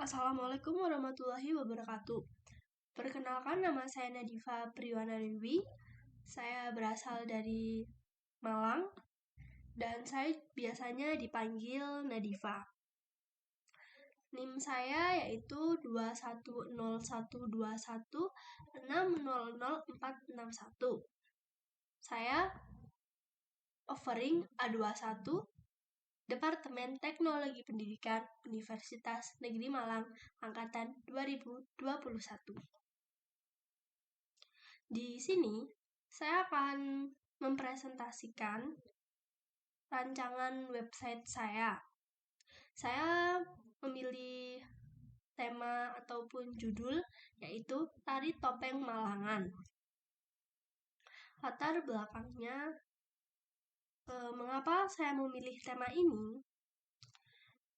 Assalamualaikum warahmatullahi wabarakatuh. Perkenalkan, nama saya Nadifa Priwana Dewi. Saya berasal dari Malang dan saya biasanya dipanggil Nadifa. NIM saya yaitu 210121600461. Saya offering A21 Departemen Teknologi Pendidikan Universitas Negeri Malang Angkatan 2021. Di sini, saya akan mempresentasikan rancangan website saya. Saya memilih tema ataupun judul yaitu Tari Topeng Malangan. Latar belakangnya, mengapa saya memilih tema ini?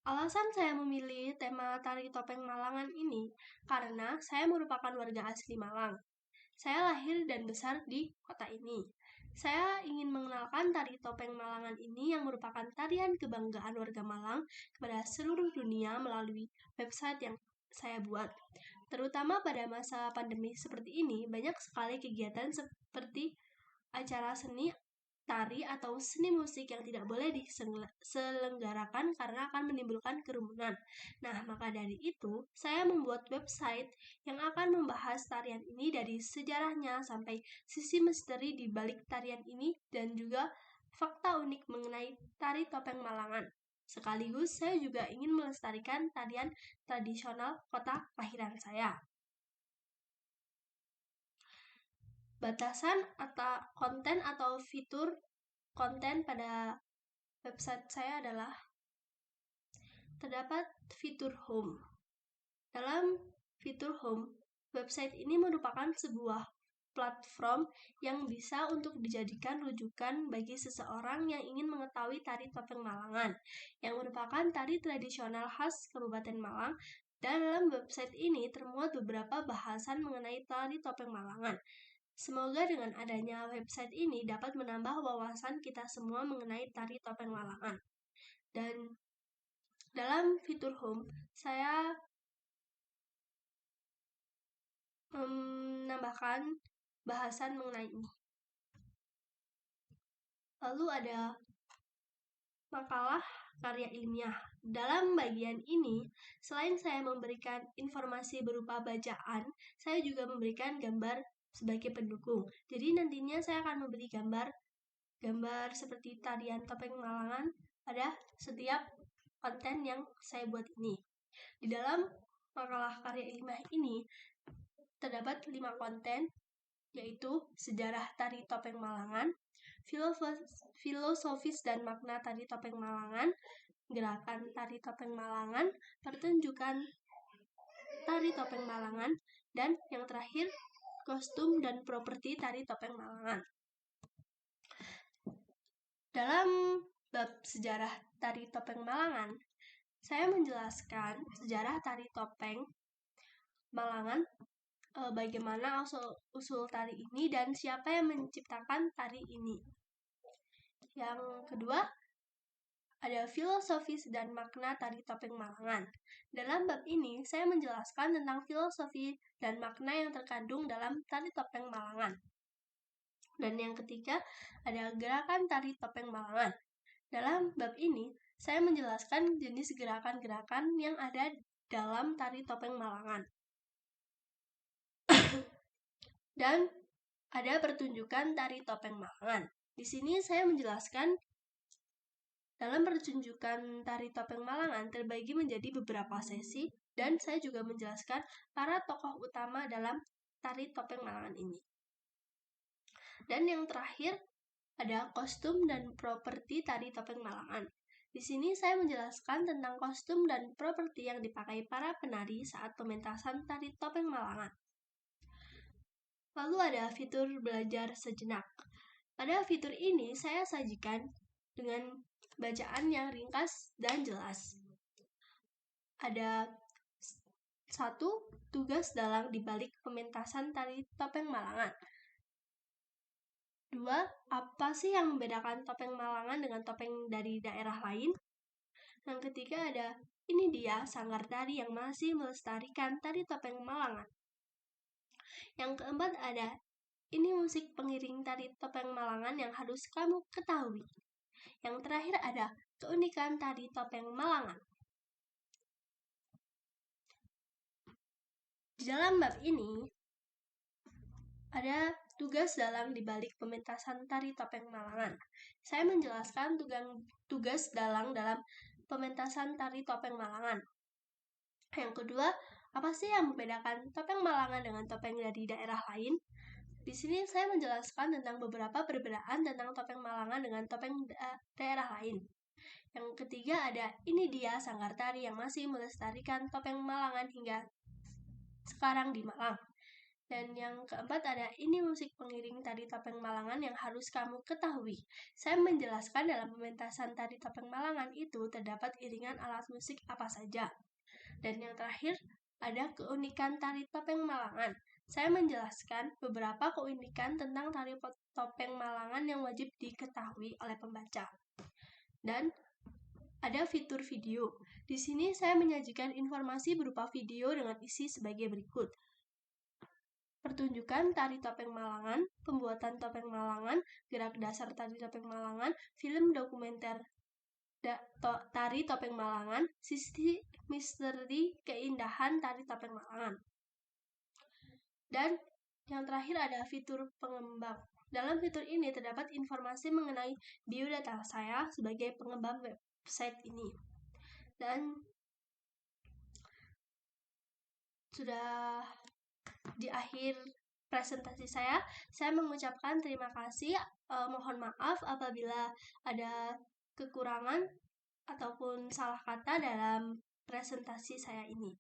Alasan saya memilih tema Tari Topeng Malangan ini karena saya merupakan warga asli Malang. Saya lahir dan besar di kota ini. Saya ingin mengenalkan Tari Topeng Malangan ini yang merupakan tarian kebanggaan warga Malang kepada seluruh dunia melalui website yang saya buat. Terutama pada masa pandemi seperti ini, banyak sekali kegiatan seperti acara seni, tari, atau seni musik yang tidak boleh diselenggarakan karena akan menimbulkan kerumunan. Nah, maka dari itu, saya membuat website yang akan membahas tarian ini dari sejarahnya sampai sisi misteri di balik tarian ini dan juga fakta unik mengenai tari topeng Malangan. Sekaligus, saya juga ingin melestarikan tarian tradisional kota kelahiran saya. Batasan atau konten atau fitur konten pada website saya adalah terdapat fitur home. Dalam fitur home, website ini merupakan sebuah platform yang bisa untuk dijadikan rujukan bagi seseorang yang ingin mengetahui tari topeng Malangan, yang merupakan tari tradisional khas Kabupaten Malang. Dan dalam website ini termuat beberapa bahasan mengenai tari topeng Malangan. Semoga dengan adanya website ini dapat menambah wawasan kita semua mengenai tari topeng Malangan. Dan dalam fitur home, saya menambahkan bahasan mengenai ini. Lalu ada makalah karya ilmiah. Dalam bagian ini, selain saya memberikan informasi berupa bacaan, saya juga memberikan gambar sebagai pendukung. Jadi nantinya saya akan memberi gambar seperti tarian topeng Malangan pada setiap konten yang saya buat ini. Di dalam makalah karya ilmiah ini terdapat 5 konten, yaitu sejarah tari topeng Malangan, filosofis dan makna tari topeng Malangan, gerakan tari topeng Malangan, pertunjukan tari topeng Malangan, dan yang terakhir, kostum dan properti tari topeng Malangan. Dalam bab sejarah tari topeng Malangan, saya menjelaskan sejarah tari topeng Malangan, bagaimana usul tari ini dan siapa yang menciptakan tari ini. Yang kedua, ada filosofis dan makna tari topeng Malangan. Dalam bab ini, saya menjelaskan tentang filosofi dan makna yang terkandung dalam tari topeng Malangan. Dan yang ketiga, ada gerakan tari topeng Malangan. Dalam bab ini, saya menjelaskan jenis gerakan-gerakan yang ada dalam tari topeng Malangan. Dan ada pertunjukan tari topeng Malangan. Di sini saya menjelaskan dalam pertunjukan tari topeng Malangan terbagi menjadi beberapa sesi dan saya juga menjelaskan para tokoh utama dalam tari topeng Malangan ini. Dan yang terakhir ada kostum dan properti tari topeng Malangan. Di sini saya menjelaskan tentang kostum dan properti yang dipakai para penari saat pementasan tari topeng Malangan. Lalu ada fitur belajar sejenak. Pada fitur ini saya sajikan dengan bacaan yang ringkas dan jelas. Ada 1. Tugas dalang dibalik pementasan tari topeng Malangan. 2. Apa sih yang membedakan topeng Malangan dengan topeng dari daerah lain? Yang ketiga ada ini dia sanggar tari yang masih melestarikan tari topeng Malangan. Yang keempat ada, ini musik pengiring tari topeng Malangan yang harus kamu ketahui. Yang terakhir ada, keunikan tari topeng Malangan. Di dalam bab ini, ada tugas dalang di balik pementasan tari topeng Malangan. Saya menjelaskan tugas dalang dalam pementasan tari topeng Malangan. Yang kedua, apa sih yang membedakan topeng Malangan dengan topeng dari daerah lain? Di sini saya menjelaskan tentang beberapa perbedaan tentang topeng Malangan dengan topeng daerah lain. Yang ketiga ada, ini dia sanggar tari yang masih melestarikan topeng Malangan hingga sekarang di Malang. Dan yang keempat ada, ini musik pengiring tari topeng Malangan yang harus kamu ketahui. Saya menjelaskan dalam pementasan tari topeng Malangan itu terdapat iringan alat musik apa saja. Dan yang terakhir ada keunikan tari topeng Malangan. Saya menjelaskan beberapa keunikan tentang tari topeng Malangan yang wajib diketahui oleh pembaca. Dan ada fitur video. Di sini saya menyajikan informasi berupa video dengan isi sebagai berikut. Pertunjukan tari topeng Malangan, pembuatan topeng Malangan, gerak dasar tari topeng Malangan, film dokumenter tari topeng Malangan, sisi misteri keindahan tari topeng Malangan. Dan yang terakhir ada fitur pengembang. Dalam fitur ini terdapat informasi mengenai biodata saya sebagai pengembang website ini. Dan sudah di akhir presentasi saya mengucapkan terima kasih. Mohon maaf apabila ada kekurangan ataupun salah kata dalam presentasi saya ini.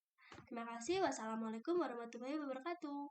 Terima kasih. Wassalamualaikum warahmatullahi wabarakatuh.